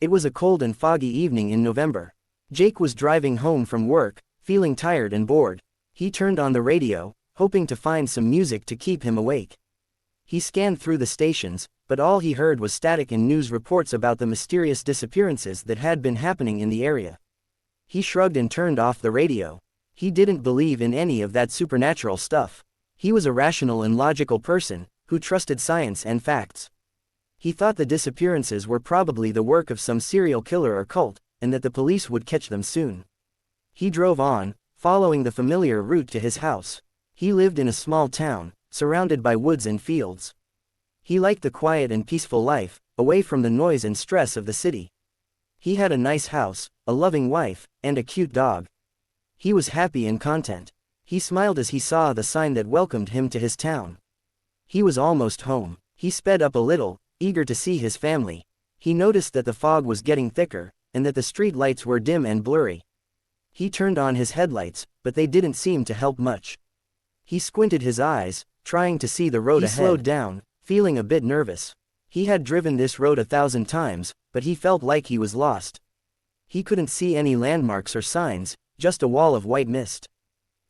It was a cold and foggy evening in November. Jake was driving home from work, feeling tired and bored. He turned on the radio, hoping to find some music to keep him awake. He scanned through the stations, but all he heard was static and news reports about the mysterious disappearances that had been happening in the area. He shrugged and turned off the radio. He didn't believe in any of that supernatural stuff. He was a rational and logical person, who trusted science and facts. He thought the disappearances were probably the work of some serial killer or cult, and that the police would catch them soon. He drove on, following the familiar route to his house. He lived in a small town, surrounded by woods and fields. He liked the quiet and peaceful life, away from the noise and stress of the city. He had a nice house, a loving wife, and a cute dog. He was happy and content. He smiled as he saw the sign that welcomed him to his town. He was almost home. He sped up a little, eager to see his family. He noticed that the fog was getting thicker, and that the street lights were dim and blurry. He turned on his headlights, but they didn't seem to help much. He squinted his eyes, trying to see the road ahead. He slowed down, feeling a bit nervous. He had driven this road 1,000 times, but he felt like he was lost. He couldn't see any landmarks or signs, just a wall of white mist.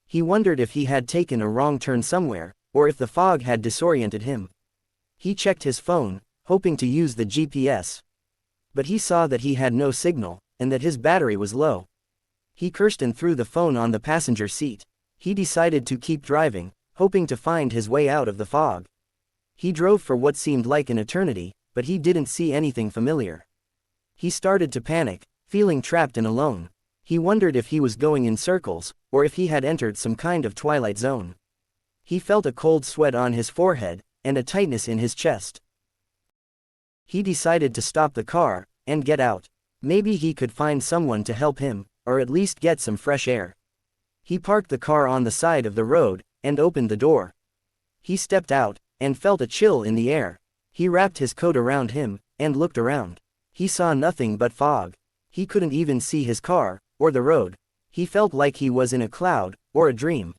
He wondered if he had taken a wrong turn somewhere, or if the fog had disoriented him. He checked his phone, hoping to use the GPS. But he saw that he had no signal, and that his battery was low. He cursed and threw the phone on the passenger seat. He decided to keep driving, hoping to find his way out of the fog. He drove for what seemed like an eternity, but he didn't see anything familiar. He started to panic, feeling trapped and alone. He wondered if he was going in circles, or if he had entered some kind of twilight zone. He felt a cold sweat on his forehead, and a tightness in his chest. He decided to stop the car, and get out. Maybe he could find someone to help him, or at least get some fresh air. He parked the car on the side of the road, and opened the door. He stepped out, and felt a chill in the air. He wrapped his coat around him, and looked around. He saw nothing but fog. He couldn't even see his car, or the road. He felt like he was in a cloud, or a dream.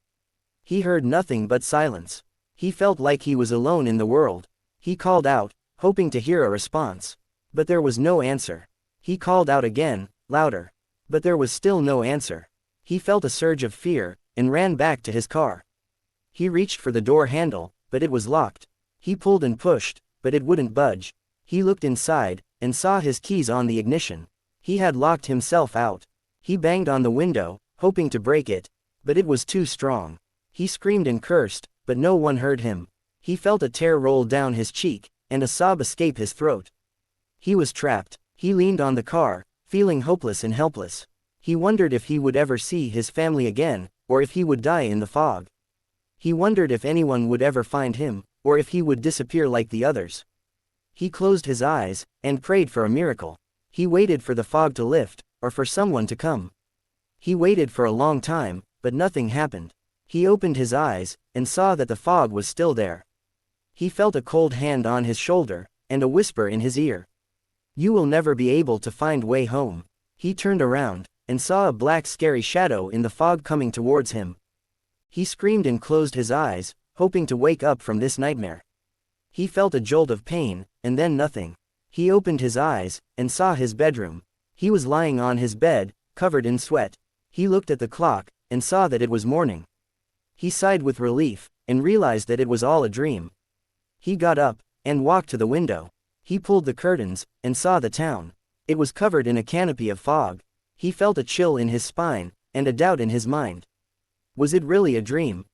He heard nothing but silence. He felt like he was alone in the world. He called out, hoping to hear a response. But there was no answer. He called out again, louder. But there was still no answer. He felt a surge of fear, and ran back to his car. He reached for the door handle, but it was locked. He pulled and pushed, but it wouldn't budge. He looked inside, and saw his keys on the ignition. He had locked himself out. He banged on the window, hoping to break it, but it was too strong. He screamed and cursed, but no one heard him. He felt a tear roll down his cheek, and a sob escape his throat. He was trapped. He leaned on the car, feeling hopeless and helpless. He wondered if he would ever see his family again, or if he would die in the fog. He wondered if anyone would ever find him, or if he would disappear like the others. He closed his eyes, and prayed for a miracle. He waited for the fog to lift, or for someone to come. He waited for a long time, but nothing happened. He opened his eyes, and saw that the fog was still there. He felt a cold hand on his shoulder, and a whisper in his ear. "You will never be able to find way home." He turned around, and saw a black scary shadow in the fog coming towards him. He screamed and closed his eyes, hoping to wake up from this nightmare. He felt a jolt of pain, and then nothing. He opened his eyes, and saw his bedroom. He was lying on his bed, covered in sweat. He looked at the clock, and saw that it was morning. He sighed with relief, and realized that it was all a dream. He got up, and walked to the window. He pulled the curtains, and saw the town. It was covered in a canopy of fog. He felt a chill in his spine, and a doubt in his mind. Was it really a dream,